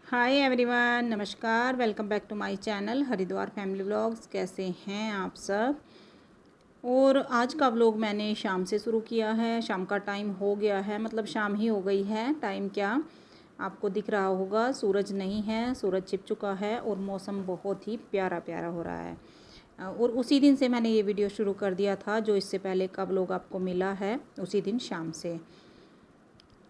हाय everyone, नमस्कार। Welcome back to my channel Haridwar family vlogs. कैसे हैं आप सब। और आज का व्लॉग मैंने शाम से शुरू किया है। शाम का टाइम हो गया है, मतलब शाम ही हो गई है। टाइम क्या आपको दिख रहा होगा, सूरज नहीं है, सूरज छिप चुका है और मौसम बहुत ही प्यारा प्यारा हो रहा है। और उसी दिन से मैंने ये वीडियो शुरू कर दिया था, जो इससे पहले का व्लॉग आपको मिला है उसी दिन शाम से।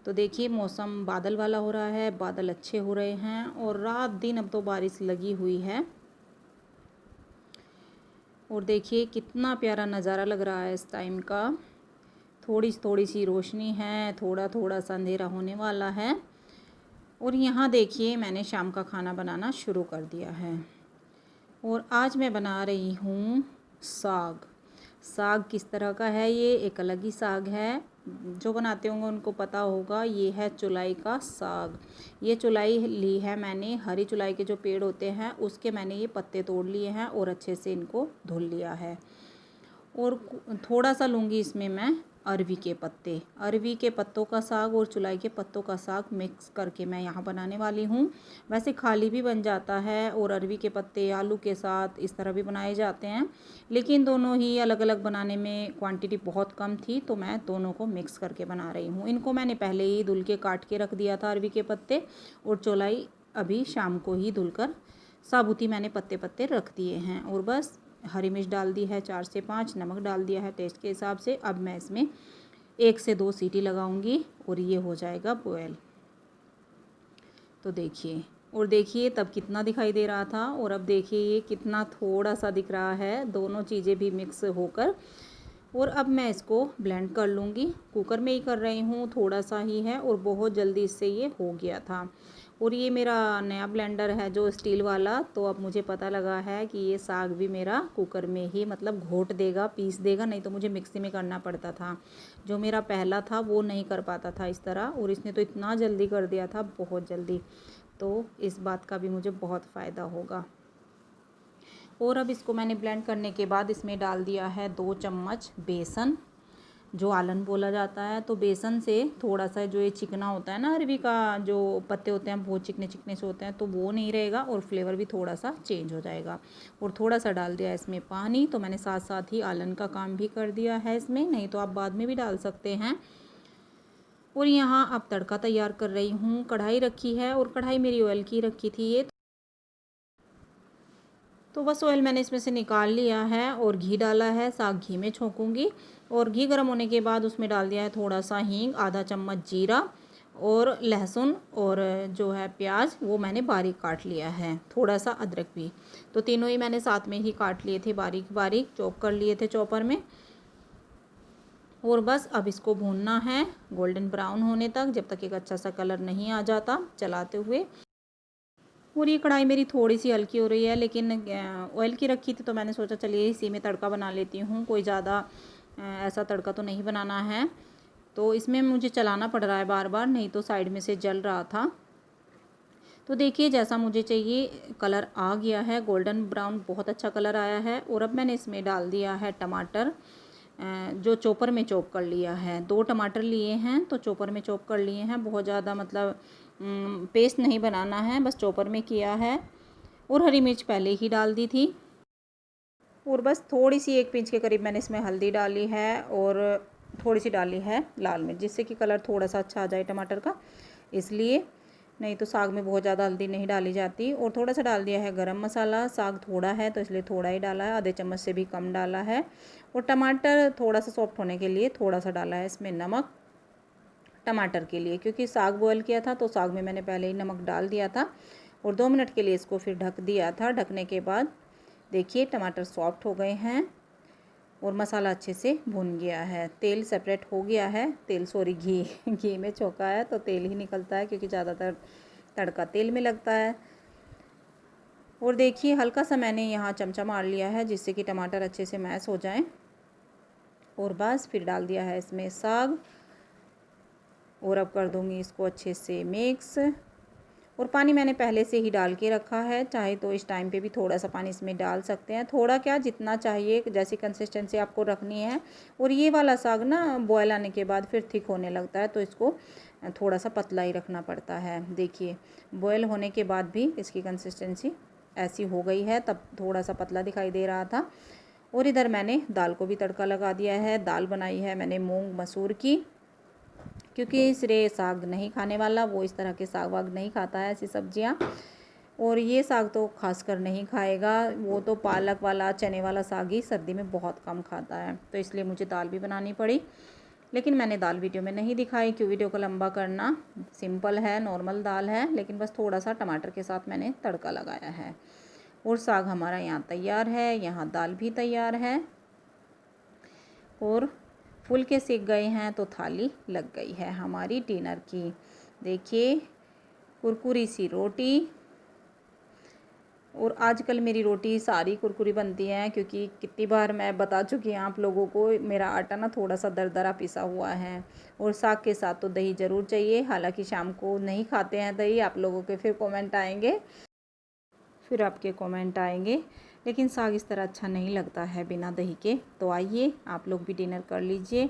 तो देखिए मौसम बादल वाला हो रहा है, बादल अच्छे हो रहे हैं और रात दिन अब तो बारिश लगी हुई है। और देखिए कितना प्यारा नज़ारा लग रहा है इस टाइम का। थोड़ी थोड़ी सी रोशनी है, थोड़ा थोड़ा सा अंधेरा होने वाला है। और यहाँ देखिए मैंने शाम का खाना बनाना शुरू कर दिया है। और आज मैं बना रही हूँ साग। साग किस तरह का है, ये एक अलग ही साग है। जो बनाते होंगे उनको पता होगा। ये है चुलाई का साग। ये चुलाई ली है मैंने, हरी चुलाई के जो पेड़ होते हैं उसके मैंने ये पत्ते तोड़ लिए हैं और अच्छे से इनको धुल लिया है। और थोड़ा सा लूँगी इसमें मैं अरवी के पत्ते। अरवी के पत्तों का साग और चुलाई के पत्तों का साग मिक्स करके मैं यहाँ बनाने वाली हूँ। वैसे खाली भी बन जाता है और अरवी के पत्ते आलू के साथ इस तरह भी बनाए जाते हैं, लेकिन दोनों ही अलग अलग बनाने में क्वांटिटी बहुत कम थी, तो मैं दोनों को मिक्स करके बना रही हूँ। इनको मैंने पहले ही धुल के काट के रख दिया था अरवी के पत्ते, और चुलाई अभी शाम को ही धुलकर साबुती मैंने पत्ते पत्ते रख दिए हैं। और बस हरी मिर्च डाल दी है 4 से 5, नमक डाल दिया है टेस्ट के हिसाब से। अब मैं इसमें 1 से 2 सीटी लगाऊंगी और ये हो जाएगा बॉयल। तो देखिए, और देखिए तब कितना दिखाई दे रहा था और अब देखिए ये कितना थोड़ा सा दिख रहा है, दोनों चीज़ें भी मिक्स होकर। और अब मैं इसको ब्लेंड कर लूँगी। कुकर में ही कर रही हूँ, थोड़ा सा ही है और बहुत जल्दी इससे ये हो गया था। और ये मेरा नया ब्लेंडर है जो स्टील वाला, तो अब मुझे पता लगा है कि ये साग भी मेरा कुकर में ही मतलब घोट देगा, पीस देगा। नहीं तो मुझे मिक्सी में करना पड़ता था। जो मेरा पहला था वो नहीं कर पाता था इस तरह, और इसने तो इतना जल्दी कर दिया था, बहुत जल्दी। तो इस बात का भी मुझे बहुत फ़ायदा होगा। और अब इसको मैंने ब्लेंड करने के बाद इसमें डाल दिया है 2 चम्मच बेसन, जो आलन बोला जाता है। तो बेसन से थोड़ा सा जो ये चिकना होता है ना, अरवी का जो पत्ते होते हैं बहुत चिकने चिकने से होते हैं, तो वो नहीं रहेगा और फ्लेवर भी थोड़ा सा चेंज हो जाएगा। और थोड़ा सा डाल दिया इसमें पानी। तो मैंने साथ साथ ही आलन का काम भी कर दिया है इसमें, नहीं तो आप बाद में भी डाल सकते हैं। और यहाँ अब तड़का तैयार कर रही हूँ। कढ़ाई रखी है और कढ़ाई मेरी ऑयल की रखी थी ये, तो बस ऑयल मैंने इसमें से निकाल लिया है और घी डाला है। साग घी में छोंकूंगी। और घी गर्म होने के बाद उसमें डाल दिया है थोड़ा सा हींग, आधा चम्मच जीरा और लहसुन, और जो है प्याज वो मैंने बारीक काट लिया है, थोड़ा सा अदरक भी। तो तीनों ही मैंने साथ में ही काट लिए थे, बारीक बारीक चॉप कर लिए थे चॉपर में। और बस अब इसको भूनना है गोल्डन ब्राउन होने तक, जब तक एक अच्छा सा कलर नहीं आ जाता, चलाते हुए। और ये कढ़ाई मेरी थोड़ी सी हल्की हो रही है, लेकिन ऑयल की रखी थी तो मैंने सोचा चलिए इसी में तड़का बना लेती हूँ। कोई ज़्यादा ऐसा तड़का तो नहीं बनाना है। तो इसमें मुझे चलाना पड़ रहा है बार बार, नहीं तो साइड में से जल रहा था। तो देखिए जैसा मुझे चाहिए कलर आ गया है, गोल्डन ब्राउन बहुत अच्छा कलर आया है। और अब मैंने इसमें डाल दिया है टमाटर, जो चॉपर में चॉप कर लिया है। 2 टमाटर लिए हैं तो चॉपर में चॉप कर लिए हैं, बहुत ज़्यादा मतलब पेस्ट नहीं बनाना है, बस चॉपर में किया है। और हरी मिर्च पहले ही डाल दी थी। और बस थोड़ी सी 1 पिंच के करीब मैंने इसमें हल्दी डाली है और थोड़ी सी डाली है लाल मिर्च, जिससे कि कलर थोड़ा सा अच्छा आ जाए टमाटर का, इसलिए। नहीं तो साग में बहुत ज़्यादा हल्दी नहीं डाली जाती। और थोड़ा सा डाल दिया है गरम मसाला। साग थोड़ा है तो इसलिए थोड़ा ही डाला है, आधे चम्मच से भी कम डाला है। और टमाटर थोड़ा सा सॉफ्ट होने के लिए थोड़ा सा डाला है इसमें नमक, टमाटर के लिए, क्योंकि साग बॉयल किया था तो साग में मैंने पहले ही नमक डाल दिया था। और 2 मिनट के लिए इसको फिर ढक दिया था। ढकने के बाद देखिए टमाटर सॉफ्ट हो गए हैं और मसाला अच्छे से भुन गया है, तेल सेपरेट हो गया है। तेल सॉरी घी घी में छोका है तो तेल ही निकलता है, क्योंकि ज़्यादातर तड़का तेल में लगता है। और देखिए हल्का सा मैंने यहाँ चमचा मार लिया है, जिससे कि टमाटर अच्छे से मैश हो जाएं। और बस फिर डाल दिया है इसमें साग, और अब कर दूँगी इसको अच्छे से मिक्स। और पानी मैंने पहले से ही डाल के रखा है, चाहे तो इस टाइम पे भी थोड़ा सा पानी इसमें डाल सकते हैं, थोड़ा क्या जितना चाहिए, जैसी कंसिस्टेंसी आपको रखनी है। और ये वाला साग ना बॉयल आने के बाद फिर थिक होने लगता है, तो इसको थोड़ा सा पतला ही रखना पड़ता है। देखिए बॉयल होने के बाद भी इसकी कंसिस्टेंसी ऐसी हो गई है, तब थोड़ा सा पतला दिखाई दे रहा था। और इधर मैंने दाल को भी तड़का लगा दिया है। दाल बनाई है मैंने मूंग मसूर की, क्योंकि श्रेय साग नहीं खाने वाला, वो इस तरह के साग वाग नहीं खाता है, ऐसी सब्जियां। और ये साग तो खासकर नहीं खाएगा, वो तो पालक वाला चने वाला साग ही सर्दी में बहुत कम खाता है, तो इसलिए मुझे दाल भी बनानी पड़ी। लेकिन मैंने दाल वीडियो में नहीं दिखाई, क्यों वीडियो को लंबा करना। सिंपल है, नॉर्मल दाल है, लेकिन बस थोड़ा सा टमाटर के साथ मैंने तड़का लगाया है। और साग हमारा यहाँ तैयार है, यहाँ दाल भी तैयार है और फुलके सेक गए हैं, तो थाली लग गई है हमारी डिनर की। देखिए कुरकुरी सी रोटी। और आजकल मेरी रोटी सारी कुरकुरी बनती है, क्योंकि कितनी बार मैं बता चुकी हूँ आप लोगों को, मेरा आटा ना थोड़ा सा दरदरा पिसा हुआ है। और साग के साथ तो दही ज़रूर चाहिए, हालांकि शाम को नहीं खाते हैं दही, आप लोगों के फिर आपके कमेंट आएंगे। लेकिन साग इस तरह अच्छा नहीं लगता है बिना दही के। तो आइए आप लोग भी डिनर कर लीजिए।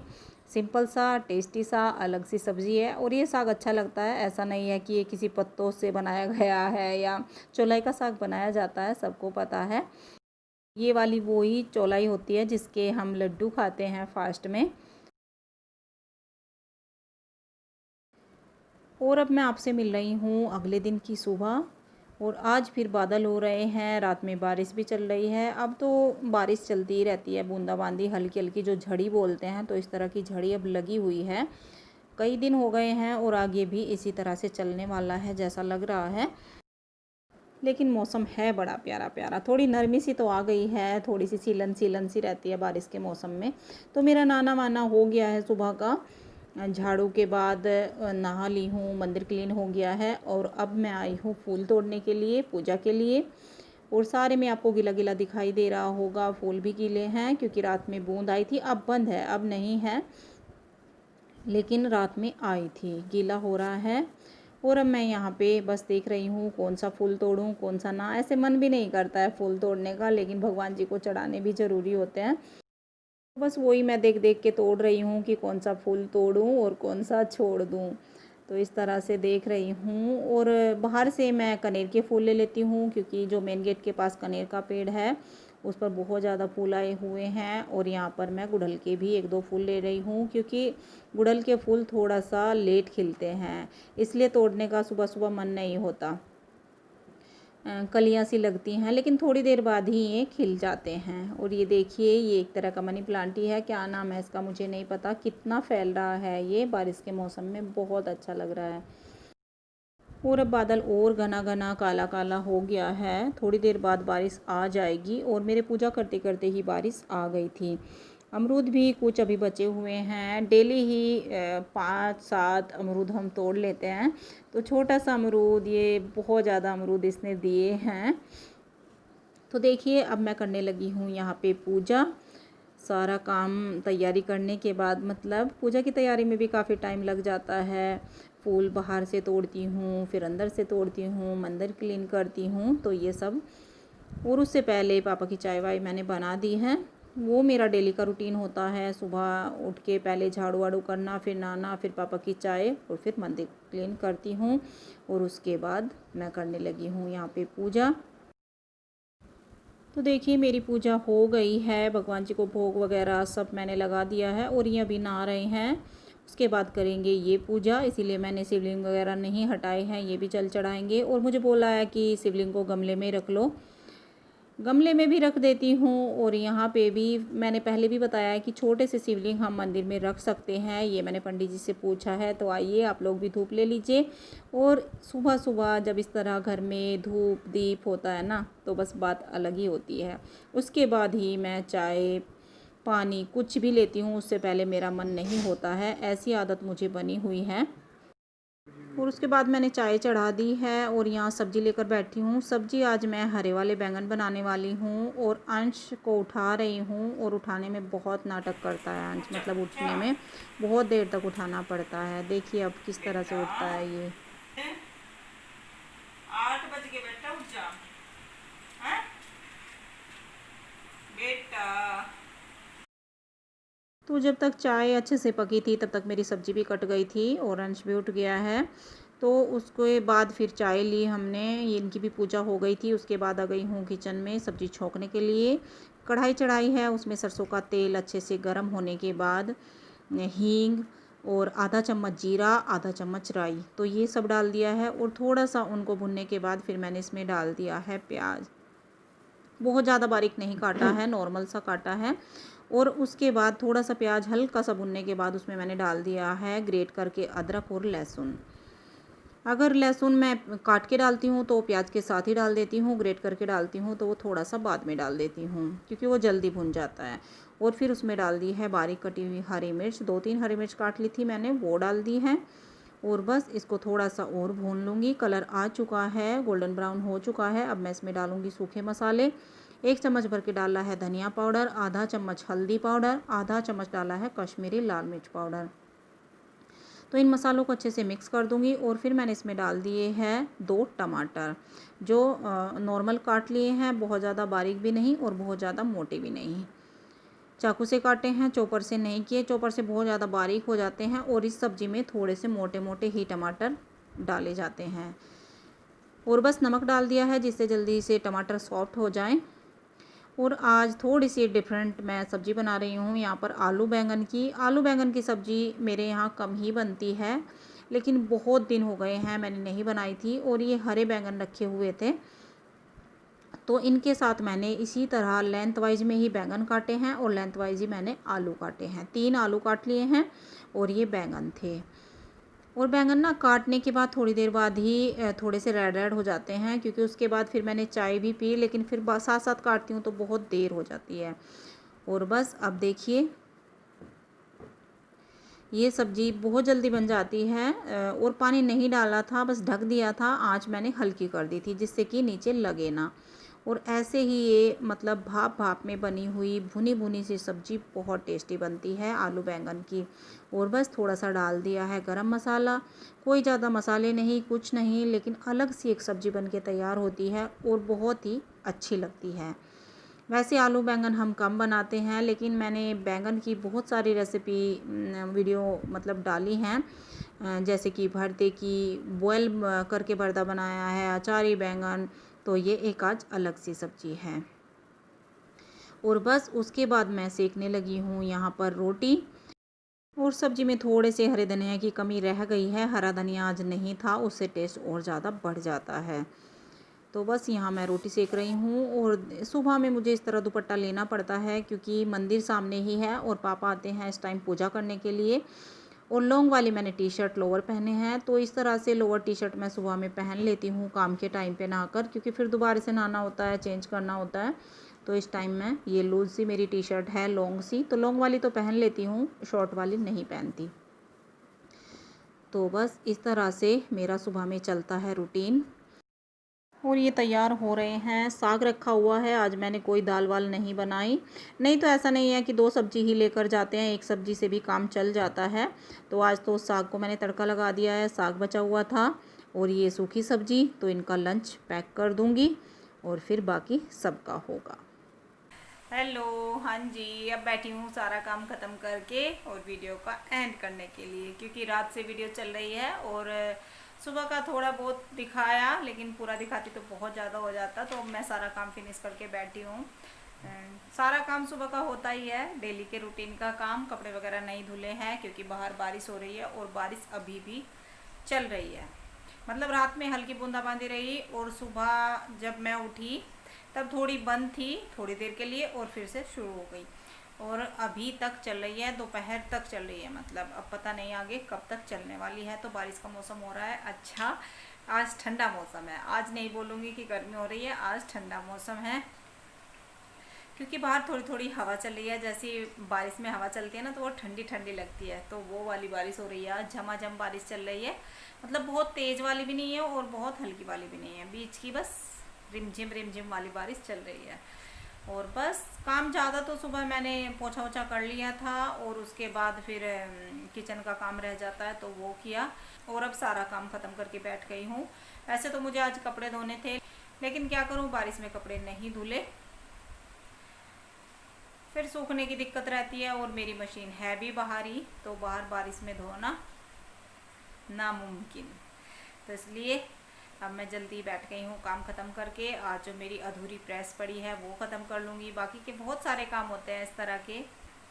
सिंपल सा टेस्टी सा अलग सी सब्ज़ी है, और ये साग अच्छा लगता है। ऐसा नहीं है कि ये किसी पत्तों से बनाया गया है, या चौलाई का साग बनाया जाता है, सबको पता है। ये वाली वो ही चौलाई होती है जिसके हम लड्डू खाते हैं फास्ट में। और अब मैं आपसे मिल रही हूँ अगले दिन की सुबह। और आज फिर बादल हो रहे हैं, रात में बारिश भी चल रही है। अब तो बारिश चलती ही रहती है, बूंदाबांदी हल्की हल्की, जो झड़ी बोलते हैं, तो इस तरह की झड़ी अब लगी हुई है। कई दिन हो गए हैं और आगे भी इसी तरह से चलने वाला है जैसा लग रहा है। लेकिन मौसम है बड़ा प्यारा प्यारा, थोड़ी नरमी सी तो आ गई है, थोड़ी सी सीलन सीलन सी रहती है बारिश के मौसम में। तो मेरा नाना वाना हो गया है सुबह का, झाड़ू के बाद नहा ली हूँ, मंदिर क्लीन हो गया है। और अब मैं आई हूँ फूल तोड़ने के लिए, पूजा के लिए। और सारे में आपको गीला गीला दिखाई दे रहा होगा, फूल भी गीले हैं, क्योंकि रात में बूंद आई थी। अब बंद है, अब नहीं है, लेकिन रात में आई थी, गीला हो रहा है। और अब मैं यहाँ पे बस देख रही हूँ कौन सा फूल तोड़ूँ कौन सा ना। ऐसे मन भी नहीं करता है फूल तोड़ने का, लेकिन भगवान जी को चढ़ाने भी ज़रूरी होते हैं। बस वही मैं देख देख के तोड़ रही हूँ कि कौन सा फूल तोड़ूँ और कौन सा छोड़ दूँ। तो इस तरह से देख रही हूँ। और बाहर से मैं कनेर के फूल ले लेती हूँ, क्योंकि जो मेन गेट के पास कनेर का पेड़ है उस पर बहुत ज़्यादा फूल आए हुए हैं। और यहाँ पर मैं गुड़हल के भी एक दो फूल ले रही हूँ, क्योंकि गुड़हल के फूल थोड़ा सा लेट खिलते हैं, इसलिए तोड़ने का सुबह सुबह मन नहीं होता। कलियाँ सी लगती हैं, लेकिन थोड़ी देर बाद ही ये खिल जाते हैं। और ये देखिए, ये एक तरह का मनी प्लांट ही है, क्या नाम है इसका मुझे नहीं पता। कितना फैल रहा है ये बारिश के मौसम में, बहुत अच्छा लग रहा है। और अब बादल और घना घना काला काला हो गया है, थोड़ी देर बाद बारिश आ जाएगी। और मेरे पूजा करते करते ही बारिश आ गई थी। अमरूद भी कुछ अभी बचे हुए हैं, डेली ही 5-7 अमरूद हम तोड़ लेते हैं। तो छोटा सा अमरूद, ये बहुत ज़्यादा अमरूद इसने दिए हैं। तो देखिए अब मैं करने लगी हूँ यहाँ पे पूजा। सारा काम तैयारी करने के बाद, मतलब पूजा की तैयारी में भी काफ़ी टाइम लग जाता है। फूल बाहर से तोड़ती हूँ, फिर अंदर से तोड़ती हूँ, मंदिर क्लीन करती हूँ, तो ये सब। और उससे पहले पापा की चाय वाय मैंने बना दी है। वो मेरा डेली का रूटीन होता है, सुबह उठ के पहले झाड़ू वाड़ू करना, फिर नहाना, फिर पापा की चाय, और फिर मंदिर क्लीन करती हूँ। और उसके बाद मैं करने लगी हूँ यहाँ पे पूजा। तो देखिए मेरी पूजा हो गई है, भगवान जी को भोग वगैरह सब मैंने लगा दिया है। और ये अभी नहा रहे हैं, उसके बाद करेंगे ये पूजा, इसीलिए मैंने शिवलिंग वगैरह नहीं हटाए हैं, ये भी जल चढ़ाएंगे। और मुझे बोला है कि शिवलिंग को गमले में रख लो, गमले में भी रख देती हूँ। और यहाँ पे भी मैंने पहले भी बताया है कि छोटे से शिवलिंग हम मंदिर में रख सकते हैं, ये मैंने पंडित जी से पूछा है। तो आइए आप लोग भी धूप ले लीजिए। और सुबह सुबह जब इस तरह घर में धूप दीप होता है ना, तो बस बात अलग ही होती है। उसके बाद ही मैं चाय पानी कुछ भी लेती हूँ, उससे पहले मेरा मन नहीं होता है, ऐसी आदत मुझे बनी हुई है। और उसके बाद मैंने चाय चढ़ा दी है और यहाँ सब्ज़ी लेकर बैठी हूँ। सब्ज़ी आज मैं हरे वाले बैंगन बनाने वाली हूँ। और अंश को उठा रही हूँ, और उठाने में बहुत नाटक करता है अंश, मतलब उठने में बहुत देर तक उठाना पड़ता है। देखिए अब किस तरह से उठता है ये। 8 बज के बेटा, उठ जा। हैं बेटा। तो जब तक चाय अच्छे से पकी थी तब तक मेरी सब्ज़ी भी कट गई थी और अंश भी उठ गया है। तो उसके बाद फिर चाय ली हमने, ये इनकी भी पूजा हो गई थी। उसके बाद आ गई हूँ किचन में सब्ज़ी छोंकने के लिए। कढ़ाई चढ़ाई है, उसमें सरसों का तेल अच्छे से गर्म होने के बाद हींग और आधा चम्मच जीरा, आधा चम्मच राई, तो ये सब डाल दिया है। और थोड़ा सा उनको भुनने के बाद फिर मैंने इसमें डाल दिया है प्याज। बहुत ज़्यादा बारीक नहीं काटा है, नॉर्मल सा काटा है। और उसके बाद थोड़ा सा प्याज हल्का सा भुनने के बाद उसमें मैंने डाल दिया है ग्रेट करके अदरक और लहसुन। अगर लहसुन मैं काट के डालती हूँ तो प्याज के साथ ही डाल देती हूँ, ग्रेट करके डालती हूँ तो वो थोड़ा सा बाद में डाल देती हूँ क्योंकि वो जल्दी भुन जाता है। और फिर उसमें डाल दी है बारीक कटी हुई हरी मिर्च, 2-3 हरी मिर्च काट ली थी मैंने, वो डाल दी है। और बस इसको थोड़ा सा और भून लूँगी। कलर आ चुका है, गोल्डन ब्राउन हो चुका है। अब मैं इसमें डालूँगी सूखे मसाले। 1 चम्मच भर के डाला है धनिया पाउडर, आधा चम्मच हल्दी पाउडर, आधा चम्मच डाला है कश्मीरी लाल मिर्च पाउडर। तो इन मसालों को अच्छे से मिक्स कर दूंगी। और फिर मैंने इसमें डाल दिए हैं 2 टमाटर, जो नॉर्मल काट लिए हैं, बहुत ज़्यादा बारीक भी नहीं और बहुत ज़्यादा मोटे भी नहीं। चाकू से काटे हैं, चॉपर से नहीं किए, चॉपर से बहुत ज़्यादा बारीक हो जाते हैं और इस सब्ज़ी में थोड़े से मोटे मोटे ही टमाटर डाले जाते हैं। और बस नमक डाल दिया है जिससे जल्दी से टमाटर सॉफ्ट हो जाएं। और आज थोड़ी सी डिफरेंट मैं सब्ज़ी बना रही हूँ यहाँ पर आलू बैंगन की। आलू बैंगन की सब्ज़ी मेरे यहाँ कम ही बनती है, लेकिन बहुत दिन हो गए हैं मैंने नहीं बनाई थी। और ये हरे बैंगन रखे हुए थे तो इनके साथ मैंने इसी तरह लेंथ वाइज में ही बैंगन काटे हैं और लेंथ वाइज ही मैंने आलू काटे हैं। 3 आलू काट लिए हैं और ये बैंगन थे। और बैंगन ना काटने के बाद थोड़ी देर बाद ही थोड़े से रेड रेड हो जाते हैं, क्योंकि उसके बाद फिर मैंने चाय भी पी, लेकिन फिर साथ साथ काटती हूँ तो बहुत देर हो जाती है। और बस अब देखिए ये सब्ज़ी बहुत जल्दी बन जाती है। और पानी नहीं डाला था, बस ढक दिया था, आँच मैंने हल्की कर दी थी जिससे कि नीचे लगे ना। और ऐसे ही ये मतलब भाप भाप में बनी हुई भुनी भुनी सी सब्ज़ी बहुत टेस्टी बनती है आलू बैंगन की। और बस थोड़ा सा डाल दिया है गरम मसाला, कोई ज़्यादा मसाले नहीं, कुछ नहीं, लेकिन अलग सी एक सब्ज़ी बन के तैयार होती है और बहुत ही अच्छी लगती है। वैसे आलू बैंगन हम कम बनाते हैं, लेकिन मैंने बैंगन की बहुत सारी रेसिपी वीडियो मतलब डाली हैं, जैसे कि भरते की, बॉयल करके भरता बनाया है, अचारी बैंगन, तो ये एक आज अलग सी सब्ज़ी है। और बस उसके बाद मैं सेकने लगी हूँ यहाँ पर रोटी। और सब्ज़ी में थोड़े से हरे धनिया की कमी रह गई है, हरा धनिया आज नहीं था, उससे टेस्ट और ज़्यादा बढ़ जाता है। तो बस यहाँ मैं रोटी सेक रही हूँ। और सुबह में मुझे इस तरह दुपट्टा लेना पड़ता है क्योंकि मंदिर सामने ही है और पापा आते हैं इस टाइम पूजा करने के लिए। और लॉन्ग वाली मैंने टी शर्ट लोअर पहने हैं, तो इस तरह से लोअर टी शर्ट मैं सुबह में पहन लेती हूँ काम के टाइम पे नहाकर, क्योंकि फिर दोबारा से नहाना होता है, चेंज करना होता है। तो इस टाइम मैं ये लूज सी मेरी टी शर्ट है लॉन्ग सी, तो लॉन्ग वाली तो पहन लेती हूँ, शॉर्ट वाली नहीं पहनती। तो बस इस तरह से मेरा सुबह में चलता है रूटीन। और ये तैयार हो रहे हैं, साग रखा हुआ है, आज मैंने कोई दाल वाल नहीं बनाई। नहीं तो ऐसा नहीं है कि 2 सब्जी ही लेकर जाते हैं, एक सब्जी से भी काम चल जाता है। तो आज तो साग को मैंने तड़का लगा दिया है, साग बचा हुआ था और ये सूखी सब्जी, तो इनका लंच पैक कर दूंगी और फिर बाकी सबका होगा। हेलो, हाँ जी, अब बैठी हूँ सारा काम ख़त्म करके और वीडियो का एंड करने के लिए, क्योंकि रात से वीडियो चल रही है और सुबह का थोड़ा बहुत दिखाया, लेकिन पूरा दिखाती तो बहुत ज़्यादा हो जाता। तो मैं सारा काम फिनिश करके बैठी हूँ। सारा काम सुबह का होता ही है, डेली के रूटीन का काम। कपड़े वगैरह नहीं धुले हैं क्योंकि बाहर बारिश हो रही है और बारिश अभी भी चल रही है। मतलब रात में हल्की बूंदाबांदी रही और सुबह जब मैं उठी तब थोड़ी बंद थी थोड़ी देर के लिए और फिर से शुरू हो गई और अभी तक चल रही है, दोपहर तक चल रही है। मतलब अब पता नहीं आगे कब तक चलने वाली है। तो बारिश का मौसम हो रहा है अच्छा, आज ठंडा मौसम है। आज नहीं बोलूँगी कि गर्मी हो रही है, आज ठंडा मौसम है क्योंकि बाहर थोड़ी थोड़ी हवा चल रही है। जैसी बारिश में हवा चलती है ना तो वो ठंडी ठंडी लगती है, तो वो वाली बारिश हो रही है। आज झमाझम बारिश चल रही है, मतलब बहुत तेज़ वाली भी नहीं है और बहुत हल्की वाली भी नहीं है, बीच की बस रिमझिम वाली बारिश चल रही है। और बस काम ज़्यादा तो सुबह मैंने पोछा वोछा कर लिया था और उसके बाद फिर किचन का काम रह जाता है तो वो किया और अब सारा काम ख़त्म करके बैठ गई हूँ। वैसे तो मुझे आज कपड़े धोने थे, लेकिन क्या करूँ, बारिश में कपड़े नहीं धुले, फिर सूखने की दिक्कत रहती है और मेरी मशीन है भी बाहर ही, तो बाहर बारिश में धोना नामुमकिन। तो इसलिए अब मैं जल्दी बैठ गई हूँ काम ख़त्म करके। आज जो मेरी अधूरी प्रेस पड़ी है वो ख़त्म कर लूँगी, बाकी के बहुत सारे काम होते हैं इस तरह के,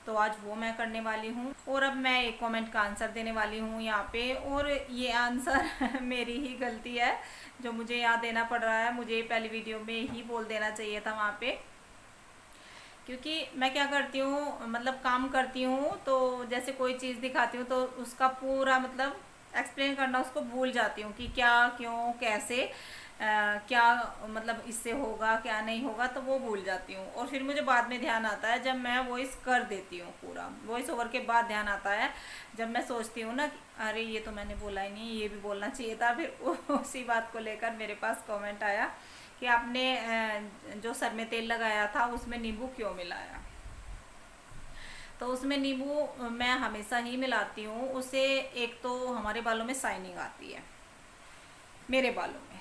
तो आज वो मैं करने वाली हूँ। और अब मैं एक कमेंट का आंसर देने वाली हूँ यहाँ पे, और ये आंसर मेरी ही गलती है जो मुझे यहाँ देना पड़ रहा है। मुझे पहली वीडियो में ही बोल देना चाहिए था वहाँ पे, क्योंकि मैं क्या करती हूँ, मतलब काम करती हूँ तो जैसे कोई चीज़ दिखाती हूँ तो उसका पूरा मतलब एक्सप्लेन करना उसको भूल जाती हूँ कि क्या, क्यों, कैसे, क्या मतलब इससे होगा, क्या नहीं होगा, तो वो भूल जाती हूँ। और फिर मुझे बाद में ध्यान आता है जब मैं वॉइस कर देती हूँ, पूरा वॉइस ओवर के बाद ध्यान आता है, जब मैं सोचती हूँ ना कि अरे ये तो मैंने बोला ही नहीं, ये भी बोलना चाहिए था। फिर उसी बात को लेकर मेरे पास कमेंट आया कि आपने जो सर में तेल लगाया था उसमें नींबू क्यों मिलाया। तो उसमें नींबू मैं हमेशा ही मिलाती हूँ, उससे एक तो हमारे बालों में शाइनिंग आती है, मेरे बालों में।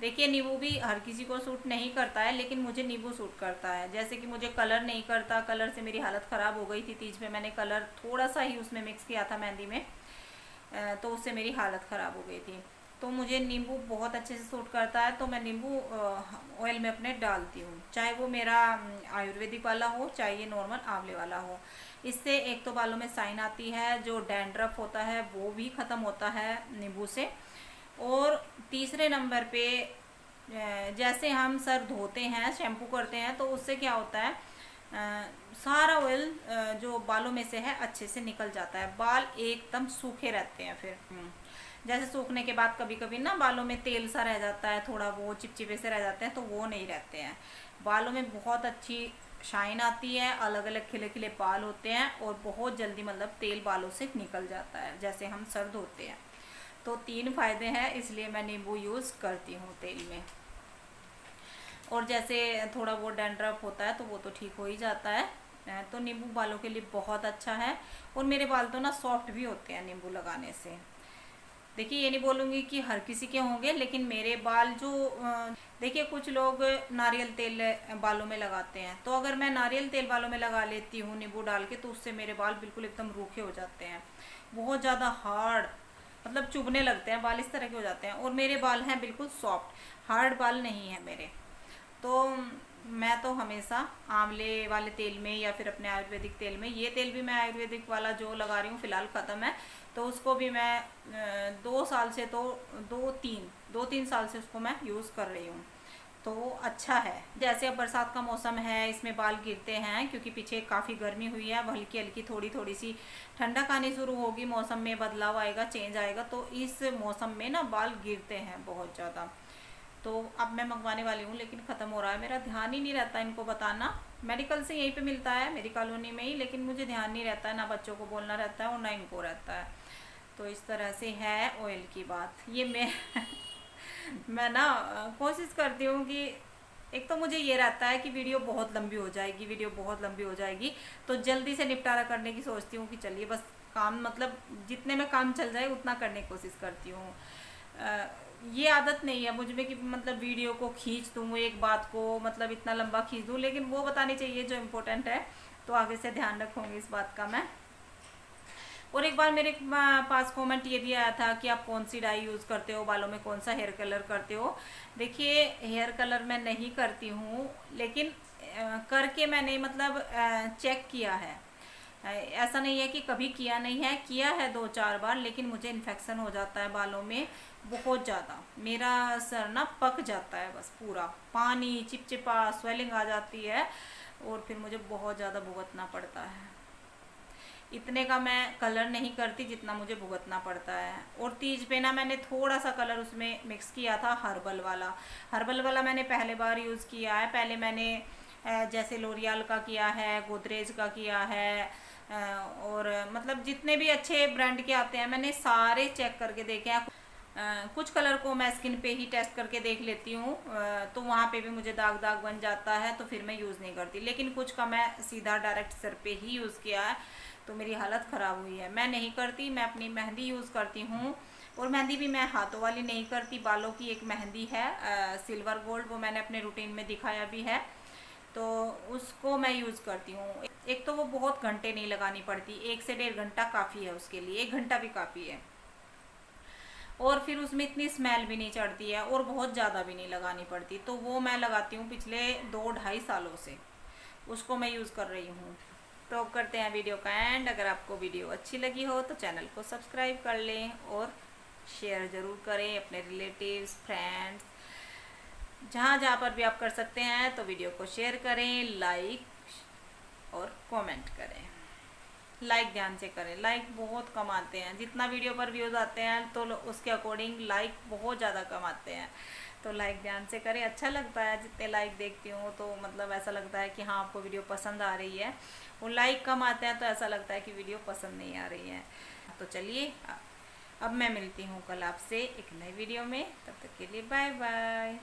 देखिए नींबू भी हर किसी को सूट नहीं करता है, लेकिन मुझे नींबू सूट करता है। जैसे कि मुझे कलर नहीं करता, कलर से मेरी हालत ख़राब हो गई थी तीज में, मैंने कलर थोड़ा सा ही उसमें मिक्स किया था मेहंदी में, तो उससे मेरी हालत ख़राब हो गई थी। तो मुझे नींबू बहुत अच्छे से सूट करता है, तो मैं नींबू ऑयल में अपने डालती हूँ, चाहे वो मेरा आयुर्वेदिक वाला हो, चाहे ये नॉर्मल आंवले वाला हो। इससे एक तो बालों में शाइन आती है, जो डैंड्रफ होता है वो भी ख़त्म होता है नींबू से। और तीसरे नंबर पे जैसे हम सर धोते हैं, शैम्पू करते हैं, तो उससे क्या होता है, सारा ऑयल जो बालों में से है अच्छे से निकल जाता है, बाल एकदम सूखे रहते हैं। फिर जैसे सूखने के बाद कभी कभी ना बालों में तेल सा रह जाता है, थोड़ा वो चिपचिपे से रह जाते हैं, तो वो नहीं रहते हैं। बालों में बहुत अच्छी शाइन आती है, अलग अलग खिले खिले बाल होते हैं, और बहुत जल्दी मतलब तेल बालों से निकल जाता है जैसे हम सर धोते हैं। तो 3 फ़ायदे हैं, इसलिए मैं नींबू यूज़ करती हूँ तेल में। और जैसे थोड़ा वो डैंड्रफ होता है तो वो तो ठीक हो ही जाता है, तो नींबू बालों के लिए बहुत अच्छा है। और मेरे बाल तो ना सॉफ्ट भी होते हैं नींबू लगाने से। देखिए ये नहीं बोलूँगी कि हर किसी के होंगे, लेकिन मेरे बाल जो देखिए कुछ लोग नारियल तेल बालों में लगाते हैं, तो अगर मैं नारियल तेल बालों में लगा लेती हूँ नींबू डाल के, तो उससे मेरे बाल बिल्कुल एकदम रूखे हो जाते हैं, बहुत ज़्यादा हार्ड, मतलब चुभने लगते हैं बाल, इस तरह के हो जाते हैं। और मेरे बाल हैं बिल्कुल सॉफ्ट, हार्ड बाल नहीं है मेरे। तो मैं तो हमेशा आंवले वाले तेल में या फिर अपने आयुर्वेदिक तेल में, ये तेल भी मैं आयुर्वेदिक वाला जो लगा रही हूँ फ़िलहाल ख़त्म है, तो उसको भी मैं 2 साल से, तो 2-3 साल से उसको मैं यूज़ कर रही हूँ, तो अच्छा है। जैसे अब बरसात का मौसम है, इसमें बाल गिरते हैं क्योंकि पीछे काफ़ी गर्मी हुई है, अब हल्की हल्की थोड़ी थोड़ी सी ठंडक आनी शुरू होगी, मौसम में बदलाव आएगा, चेंज आएगा, तो इस मौसम में ना बाल गिरते हैं बहुत ज़्यादा। तो अब मैं मंगवाने वाली हूँ, लेकिन ख़त्म हो रहा है, मेरा ध्यान ही नहीं रहता इनको बताना। मेडिकल से यहीं पे मिलता है मेरी कॉलोनी में ही, लेकिन मुझे ध्यान नहीं रहता है, ना बच्चों को बोलना रहता है और ना इनको रहता है। तो इस तरह से है ऑयल की बात। ये मैं ना कोशिश करती हूँ कि एक तो मुझे ये रहता है कि वीडियो बहुत लंबी हो जाएगी, तो जल्दी से निपटारा करने की सोचती हूँ कि चलिए बस काम, मतलब जितने में काम चल जाए उतना करने की कोशिश करती हूँ। ये आदत नहीं है मुझ में कि मतलब वीडियो को खींच दूँ, एक बात को मतलब इतना लंबा खींच दूँ, लेकिन वो बतानी चाहिए जो इम्पोर्टेंट है, तो आगे से ध्यान रखूँगी इस बात का मैं। और एक बार मेरे पास कमेंट ये भी आया था कि आप कौन सी डाई यूज़ करते हो बालों में, कौन सा हेयर कलर करते हो। देखिए हेयर कलर मैं नहीं करती हूँ, लेकिन करके मैंने मतलब चेक किया है। ऐसा नहीं है कि कभी किया नहीं है, किया है 2-4 बार, लेकिन मुझे इन्फेक्शन हो जाता है बालों में बहुत ज़्यादा, मेरा सर ना पक जाता है बस पूरा, पानी चिपचिपा स्वेलिंग आ जाती है, और फिर मुझे बहुत ज़्यादा भुगतना पड़ता है। इतने का मैं कलर नहीं करती जितना मुझे भुगतना पड़ता है। और तीज पे ना मैंने थोड़ा सा कलर उसमें मिक्स किया था, हर्बल वाला मैंने पहले बार यूज़ किया है। पहले मैंने जैसे लोरियल का किया है, गोदरेज का किया है, और मतलब जितने भी अच्छे ब्रांड के आते हैं मैंने सारे चेक करके देखे हैं। कुछ कलर को मैं स्किन पे ही टेस्ट करके देख लेती हूँ, तो वहाँ पे भी मुझे दाग दाग बन जाता है, तो फिर मैं यूज़ नहीं करती। लेकिन कुछ का मैं सीधा डायरेक्ट सर पे ही यूज़ किया है, तो मेरी हालत ख़राब हुई है। मैं नहीं करती, मैं अपनी मेहंदी यूज़ करती हूँ, और मेहंदी भी मैं हाथों वाली नहीं करती, बालों की एक मेहंदी है सिल्वर गोल्ड, वो मैंने अपने रूटीन में दिखाया भी है, तो उसको मैं यूज़ करती हूँ। एक तो वो बहुत घंटे नहीं लगानी पड़ती, 1 से 1.5 घंटा काफ़ी है उसके लिए, 1 घंटा भी काफ़ी है। और फिर उसमें इतनी स्मेल भी नहीं चढ़ती है और बहुत ज़्यादा भी नहीं लगानी पड़ती, तो वो मैं लगाती हूँ पिछले 2-2.5 सालों से, उसको मैं यूज़ कर रही हूँ। तो अब करते हैं वीडियो का एंड। अगर आपको वीडियो अच्छी लगी हो तो चैनल को सब्सक्राइब कर लें और शेयर ज़रूर करें अपने रिलेटिव्स, फ्रेंड्स, जहाँ जहाँ पर भी आप कर सकते हैं, तो वीडियो को शेयर करें, लाइक और कमेंट करें। लाइक ध्यान से करें, लाइक बहुत कम आते हैं, जितना वीडियो पर व्यूज़ आते हैं तो उसके अकॉर्डिंग लाइक बहुत ज़्यादा कम आते हैं, तो लाइक ध्यान से करें। अच्छा लगता है जितने लाइक देखती हूँ तो मतलब ऐसा लगता है कि हाँ आपको वीडियो पसंद आ रही है, और लाइक कम आते हैं तो ऐसा लगता है कि वीडियो पसंद नहीं आ रही है। तो चलिए अब मैं मिलती हूँ कल आपसे एक नई वीडियो में, तब तक के लिए बाय बाय।